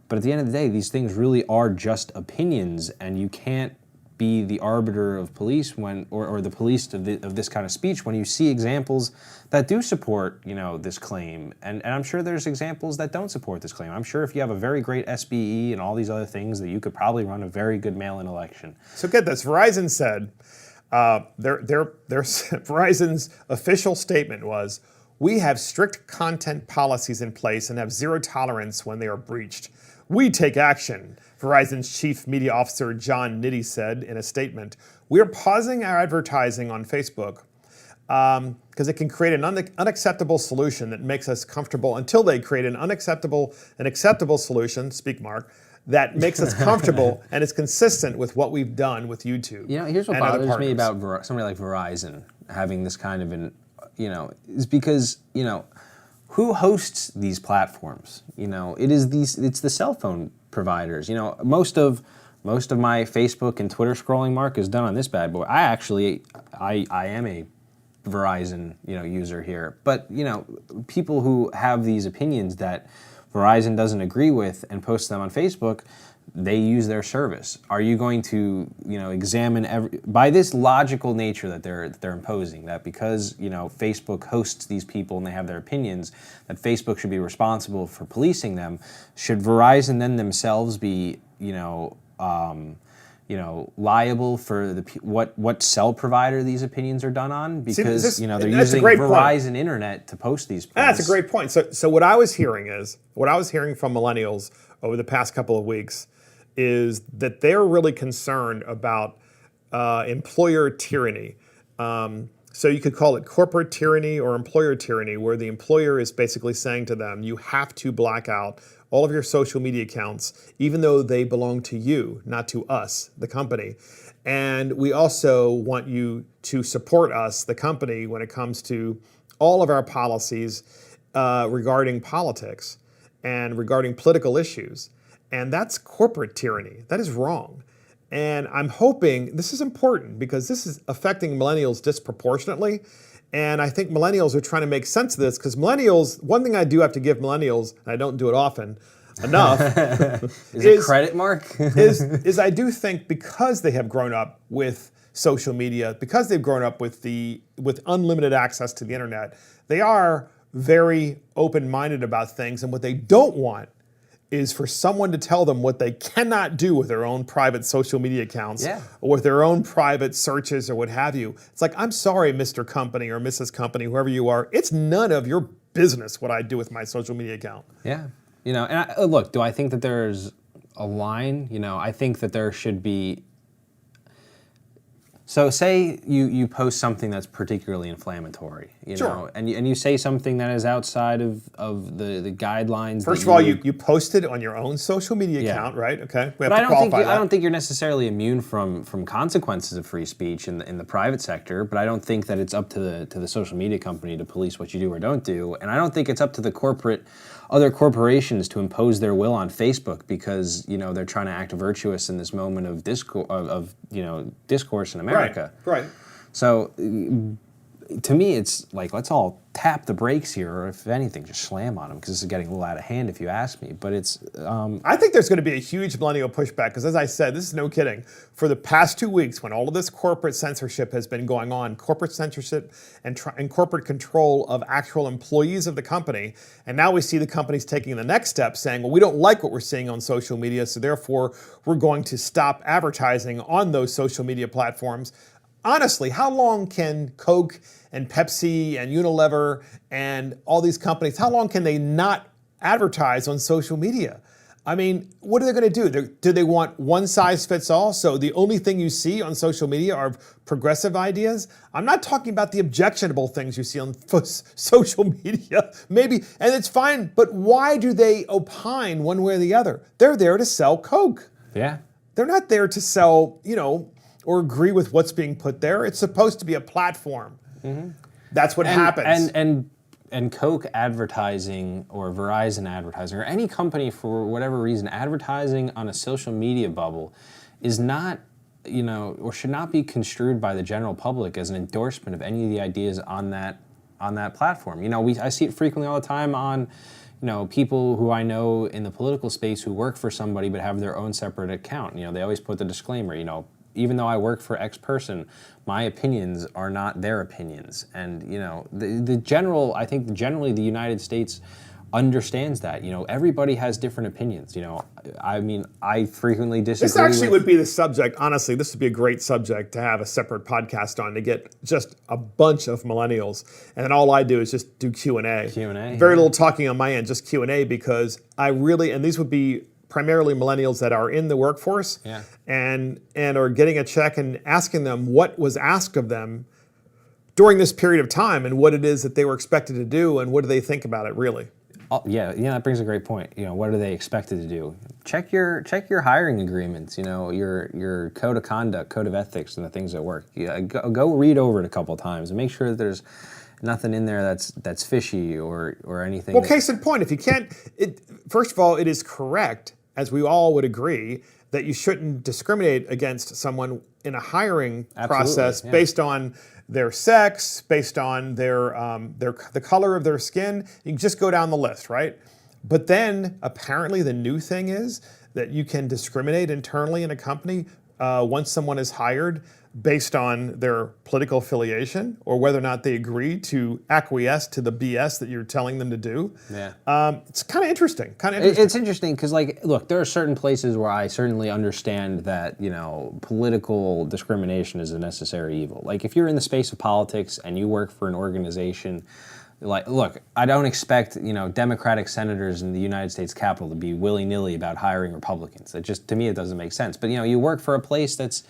But at the end of the day, these things really are just opinions, and you can't be the arbiter of police when, or the police of this kind of speech when you see examples that do support, this claim. And I'm sure there's examples that don't support this claim. I'm sure if you have a very great SBE and all these other things that you could probably run a very good mail-in election. So get this, Verizon said, Verizon's official statement was, "We have strict content policies in place and have zero tolerance when they are breached. We take action," Verizon's chief media officer John Nitty said in a statement. "We are pausing our advertising on Facebook because it can create an unacceptable solution that makes us comfortable until they create an acceptable solution, speak Mark, that makes us comfortable and is consistent with what we've done with YouTube." Here's what and other bothers me partners. about somebody like Verizon having this kind of is because, who hosts these platforms? It's the cell phone providers. Most of my Facebook and Twitter scrolling, Mark, is done on this bad boy. I am a Verizon, user here. But, people who have these opinions that Verizon doesn't agree with and post them on Facebook, they use their service. Are you going to, examine by this logical nature that they're imposing, that because, Facebook hosts these people and they have their opinions, that Facebook should be responsible for policing them? Should Verizon then themselves be, liable for what cell provider these opinions are done on? Because they're using Verizon Internet to post these posts. That's a great point. So what I was hearing from millennials over the past couple of weeks is that they're really concerned about employer tyranny. So you could call it corporate tyranny or employer tyranny, where the employer is basically saying to them, you have to black out all of your social media accounts, even though they belong to you, not to us, the company. And we also want you to support us, the company, when it comes to all of our policies regarding politics and regarding political issues. And that's corporate tyranny. That is wrong. And I'm hoping, this is important because this is affecting millennials disproportionately. And I think millennials are trying to make sense of this, because millennials, one thing I do have to give millennials, and I don't do it often enough, is it credit, Mark? is I do think because they have grown up with social media, because they've grown up with unlimited access to the internet, they are very open-minded about things. And what they don't want is for someone to tell them what they cannot do with their own private social media accounts or with their own private searches or what have you. It's like, I'm sorry, Mr. Company or Mrs. Company, whoever you are, it's none of your business what I do with my social media account. Yeah. Look, do I think that there's a line? I think that there should be. So say you post something that's particularly inflammatory, and you say something that is outside of the guidelines. First of all, you posted on your own social media account, right? Okay, we have to qualify that. I don't think you're necessarily immune from consequences of free speech in the private sector, but I don't think that it's up to the social media company to police what you do or don't do, and I don't think it's up to the other corporations to impose their will on Facebook because they're trying to act virtuous in this moment of discourse in America. Right. So to me, it's like, let's all tap the brakes here, or if anything, just slam on them, because this is getting a little out of hand if you ask me. But it's... I think there's going to be a huge millennial pushback, because as I said, this is no kidding. For the past 2 weeks, when all of this corporate censorship has been going on, corporate censorship and corporate control of actual employees of the company, and now we see the companies taking the next step, saying, well, we don't like what we're seeing on social media, so therefore we're going to stop advertising on those social media platforms. Honestly, how long can Coke and Pepsi and Unilever and all these companies, how long can they not advertise on social media? I mean, what are they going to do? Do they want one size fits all? So the only thing you see on social media are progressive ideas? I'm not talking about the objectionable things you see on social media. Maybe, and it's fine, but why do they opine one way or the other? They're there to sell Coke. Yeah. They're not there to sell, or agree with what's being put there. It's supposed to be a platform. Mm-hmm. That's what happens. And Coke advertising or Verizon advertising or any company for whatever reason advertising on a social media bubble is not, or should not be construed by the general public as an endorsement of any of the ideas on that platform. I see it frequently all the time on people who I know in the political space who work for somebody but have their own separate account. They always put the disclaimer, even though I work for X person, my opinions are not their opinions. And, you know, I think generally the United States understands that. You know, everybody has different opinions. You know, I mean, I frequently disagree. This actually would be the subject. Honestly, this would be a great subject to have a separate podcast on, to get just a bunch of millennials, and then all I do is just do Q&A. Q&A, Very little talking on my end, just Q&A, because I really, and these would be primarily millennials that are in the workforce, and are getting a check, and asking them what was asked of them during this period of time, and what it is that they were expected to do, and what do they think about it really. Oh, yeah, that brings a great point. You know, what are they expected to do? Check your hiring agreements. You know, your code of conduct, code of ethics, and the things at work. Yeah, go read over it a couple of times and make sure that there's nothing in there that's fishy or anything. Well, case in point, if you can't, first of all, it is correct, as we all would agree, that you shouldn't discriminate against someone in a hiring process based on their sex, based on the color of their skin. You can just go down the list, right? But then apparently the new thing is that you can discriminate internally in a company once someone is hired based on their political affiliation, or whether or not they agree to acquiesce to the BS that you're telling them to do. Yeah. It's kind of interesting. It's interesting because, like, look, there are certain places where I certainly understand that, you know, political discrimination is a necessary evil. Like, if you're in the space of politics and you work for an organization, like, look, I don't expect, you know, Democratic senators in the United States Capitol to be willy-nilly about hiring Republicans. It just, to me, it doesn't make sense. But, you know, you work for a place that's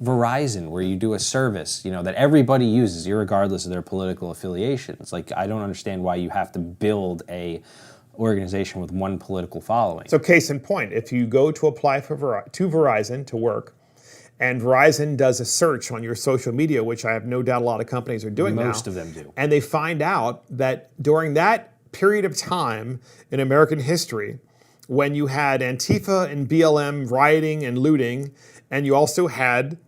Verizon, where you do a service, you know, that everybody uses, irregardless of their political affiliations. Like, I don't understand why you have to build a organization with one political following. So, case in point, if you go to apply to Verizon to work, and Verizon does a search on your social media, which I have no doubt a lot of companies are doing now. Most of them do. And they find out that during that period of time in American history, when you had Antifa and BLM rioting and looting, and you also had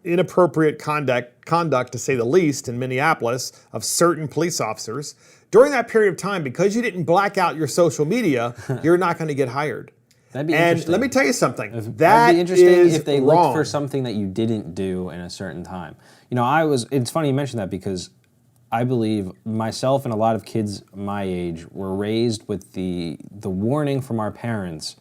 inappropriate conduct, to say the least, in Minneapolis of certain police officers, during that period of time, because you didn't black out your social media, you're not going to get hired. That'd be and interesting. let me tell you something. That'd be interesting if they wrong. looked for something that you didn't do in a certain time. You know, it's funny you mentioned that, because I believe myself and a lot of kids my age were raised with the warning from our parents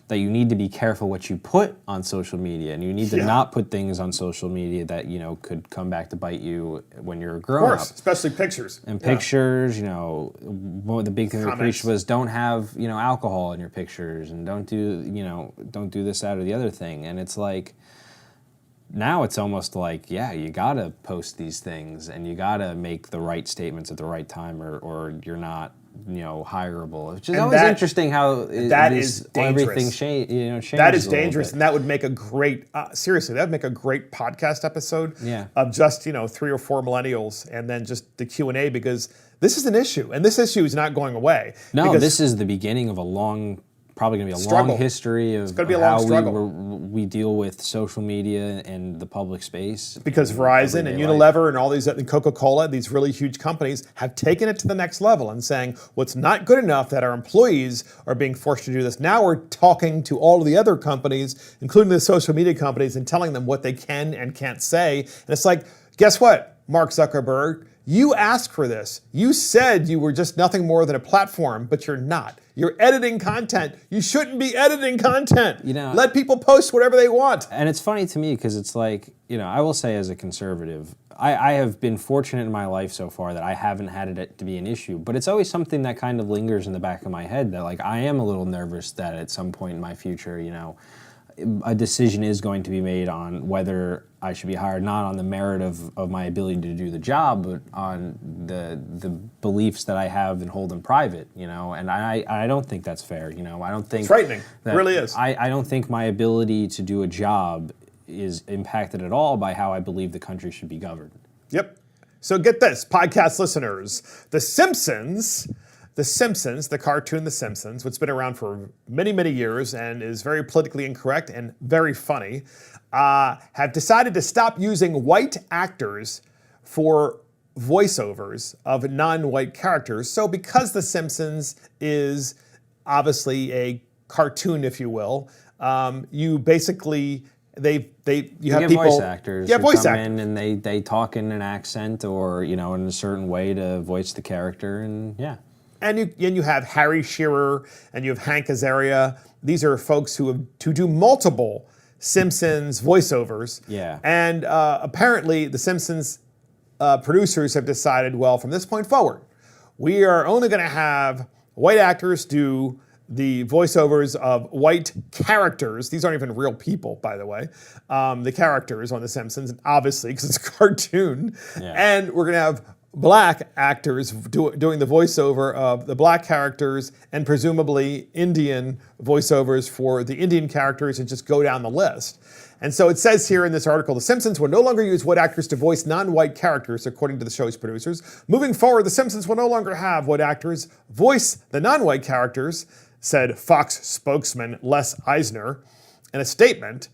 that you need to be careful what you put on social media, and you need to not put things on social media that, you know, could come back to bite you when you're a grown up. Of course, especially pictures. And pictures, you know, one of the big things we preached was don't have, you know, alcohol in your pictures, and don't do this, that, or the other thing. And it's like, now it's almost like, you gotta post these things, and you gotta make the right statements at the right time, or you're not, you know, hireable. It's just always interesting how that is dangerous. Everything changes. That is dangerous, and that would make a great seriously. That would make a great podcast episode. Of just 3 or 4 millennials, and then just the Q&A, because this is an issue, and this issue is not going away. No, this is the beginning of probably going to be a long history of how we deal with social media and the public space. Because Verizon and Unilever and all these, and Coca-Cola, these really huge companies, have taken it to the next level and saying, what's not good enough that our employees are being forced to do this. Now we're talking to all of the other companies, including the social media companies, and telling them what they can and can't say. And it's like, guess what, Mark Zuckerberg? You asked for this. You said you were just nothing more than a platform, but you're not. You're editing content. You shouldn't be editing content. You know, let people post whatever they want. And it's funny to me, because it's like, you know, I will say, as a conservative, I have been fortunate in my life so far that I haven't had it to be an issue, but it's always something that kind of lingers in the back of my head, that, like, I am a little nervous that at some point in my future, you know, a decision is going to be made on whether I should be hired, not on the merit of my ability to do the job, but on the beliefs that I have and hold in private, you know, and I don't think that's fair, you know. I don't think... It's frightening. It really is. I don't think my ability to do a job is impacted at all by how I believe the country should be governed. Yep. So get this, podcast listeners, The Simpsons, the cartoon The Simpsons, which has been around for many, many years and is very politically incorrect and very funny, have decided to stop using white actors for voiceovers of non-white characters. So because The Simpsons is obviously a cartoon, if you will, you basically you have get people, voice actors. Yeah, who voice come actors. in and they talk in an accent or in a certain way to voice the character, and yeah. And you have Harry Shearer and you have Hank Azaria. These are folks who do multiple Simpsons voiceovers. Yeah. And apparently the Simpsons producers have decided, well, from this point forward, we are only going to have white actors do the voiceovers of white characters. These aren't even real people, by the way. The characters on The Simpsons, obviously, because it's a cartoon. Yeah. And we're going to have black actors doing the voiceover of the black characters and presumably Indian voiceovers for the Indian characters, and just go down the list. And so it says here in this article, The Simpsons will no longer use white actors to voice non-white characters, according to the show's producers. Moving forward, The Simpsons will no longer have white actors voice the non-white characters, said Fox spokesman Les Eisner in a statement.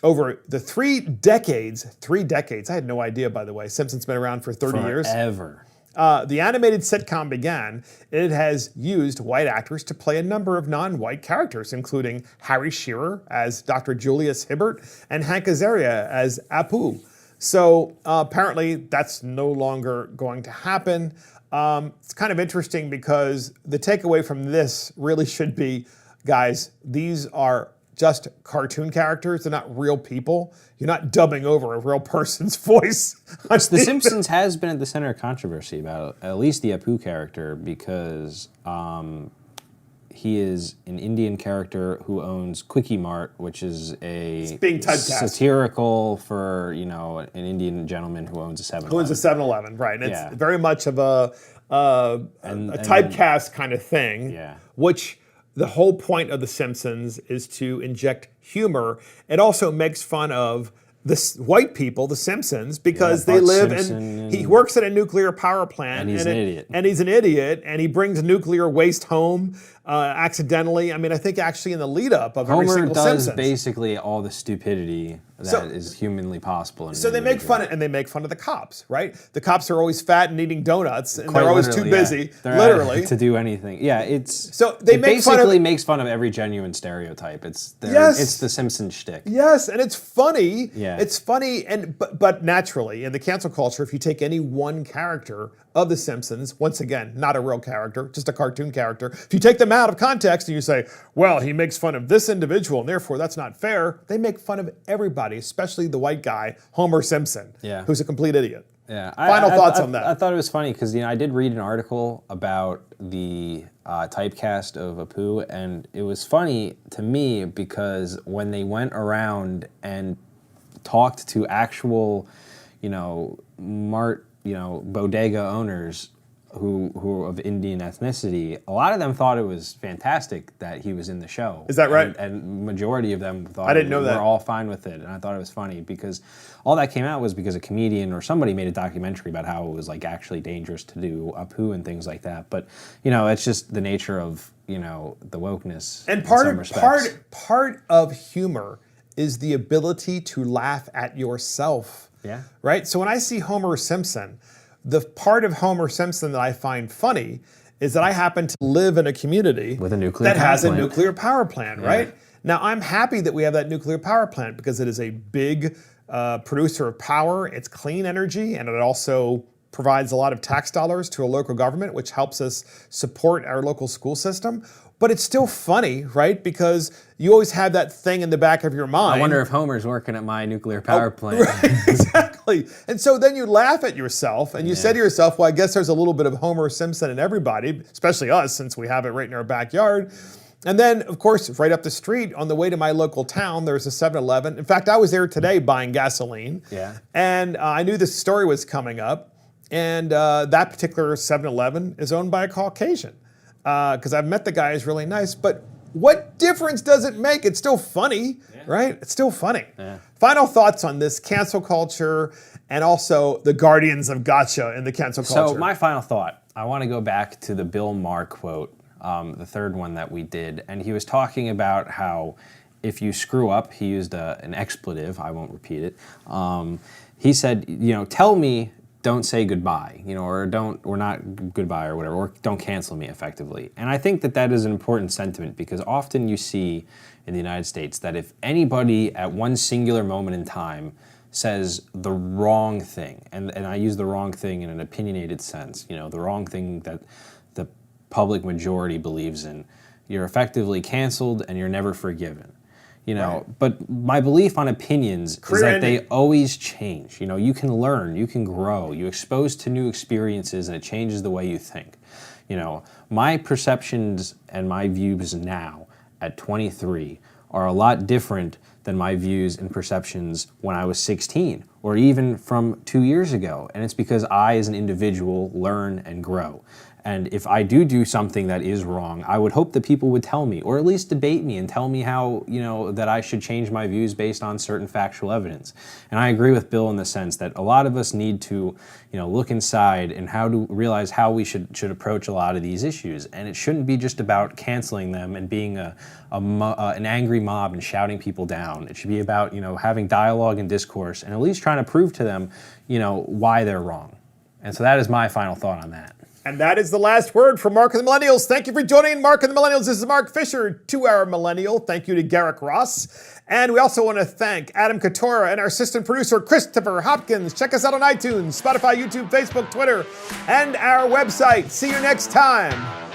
Over the 3 decades, I had no idea, by the way, Simpsons been around for 30 years. Forever. The animated sitcom began. It has used white actors to play a number of non-white characters, including Harry Shearer as Dr. Julius Hibbert and Hank Azaria as Apu. So apparently that's no longer going to happen. It's kind of interesting because the takeaway from this really should be, guys, these are just cartoon characters. They're not real people. You're not dubbing over a real person's voice. The Simpsons has been at the center of controversy about at least the Apu character, because he is an Indian character who owns Quickie Mart, which is a being typecast. satirical for an Indian gentleman who owns a 7-Eleven. Who owns a 7-Eleven, right? And Yeah. it's very much of a typecast kind of thing, Yeah. which the whole point of The Simpsons is to inject humor. It also makes fun of the white people, the Simpsons, because they Bart live Simpson and he works at a nuclear power plant. And he's an idiot. And he's an idiot, and he brings nuclear waste home accidentally. I mean, I think actually in the lead up of every Homer single does Simpsons. basically all the stupidity that is humanly possible. So they make fun of the cops, right? The cops are always fat and eating donuts, and they're always too busy, literally, to do anything. Yeah, they basically makes fun of every genuine stereotype. It's the Simpsons shtick. Yes, and it's funny. Yeah. It's funny, but naturally, in the cancel culture, if you take any one character of The Simpsons, once again, not a real character, just a cartoon character, if you take them out of context and you say, well, he makes fun of this individual, and therefore that's not fair, they make fun of everybody, especially the white guy, Homer Simpson, who's a complete idiot. Yeah. Final thoughts on that? I thought it was funny because I did read an article about the typecast of Apu, and it was funny to me because when they went around and talked to actual, bodega owners who were of Indian ethnicity, a lot of them thought it was fantastic that he was in the show. Is that right? And majority of them thought I didn't know that. we're all fine with it. And I thought it was funny because all that came out was because a comedian or somebody made a documentary about how it was like actually dangerous to do Apu and things like that. But it's just the nature of the wokeness. And part of humor is the ability to laugh at yourself. Yeah. Right? So when I see Homer Simpson, the part of Homer Simpson that I find funny is that I happen to live in a community with a nuclear that power has plant. a nuclear power plant, right? Now, I'm happy that we have that nuclear power plant because it is a big producer of power. It's clean energy, and it also provides a lot of tax dollars to a local government, which helps us support our local school system. But it's still funny, right? Because you always have that thing in the back of your mind. I wonder if Homer's working at my nuclear power plant. Right, exactly. And so then you laugh at yourself and you say to yourself, well, I guess there's a little bit of Homer Simpson in everybody, especially us, since we have it right in our backyard. And then, of course, right up the street on the way to my local town, there's a 7-Eleven. In fact, I was there today buying gasoline. Yeah. And I knew this story was coming up. And that particular 7-Eleven is owned by a Caucasian. Because I've met the guy, he's really nice. But what difference does it make? It's still funny, right? It's still funny. Yeah. Final thoughts on this cancel culture and also the guardians of gotcha in the cancel culture. So my final thought, I want to go back to the Bill Maher quote, the third one that we did. And he was talking about how if you screw up, he used an expletive, I won't repeat it. He said, tell me, don't say goodbye, or not goodbye or whatever, or don't cancel me effectively. And I think that that is an important sentiment, because often you see in the United States that if anybody at one singular moment in time says the wrong thing, and I use the wrong thing in an opinionated sense, the wrong thing that the public majority believes in, you're effectively canceled and you're never forgiven. Right. But my belief on opinions is that they always change. You can learn, you can grow, you're exposed to new experiences, and it changes the way you think. My perceptions and my views now at 23 are a lot different than my views and perceptions when I was 16, or even from 2 years ago. And it's because I, as an individual, learn and grow. And if I do something that is wrong, I would hope that people would tell me, or at least debate me and tell me how, that I should change my views based on certain factual evidence. And I agree with Bill in the sense that a lot of us need to, look inside and how to realize how we should approach a lot of these issues. And it shouldn't be just about canceling them and being an angry mob and shouting people down. It should be about, having dialogue and discourse and at least trying to prove to them, why they're wrong. And so that is my final thought on that. And that is the last word from Mark and the Millennials. Thank you for joining Mark and the Millennials. This is Mark Fisher, 2-hour millennial. Thank you to Garrick Ross. And we also want to thank Adam Katora and our assistant producer, Christopher Hopkins. Check us out on iTunes, Spotify, YouTube, Facebook, Twitter, and our website. See you next time.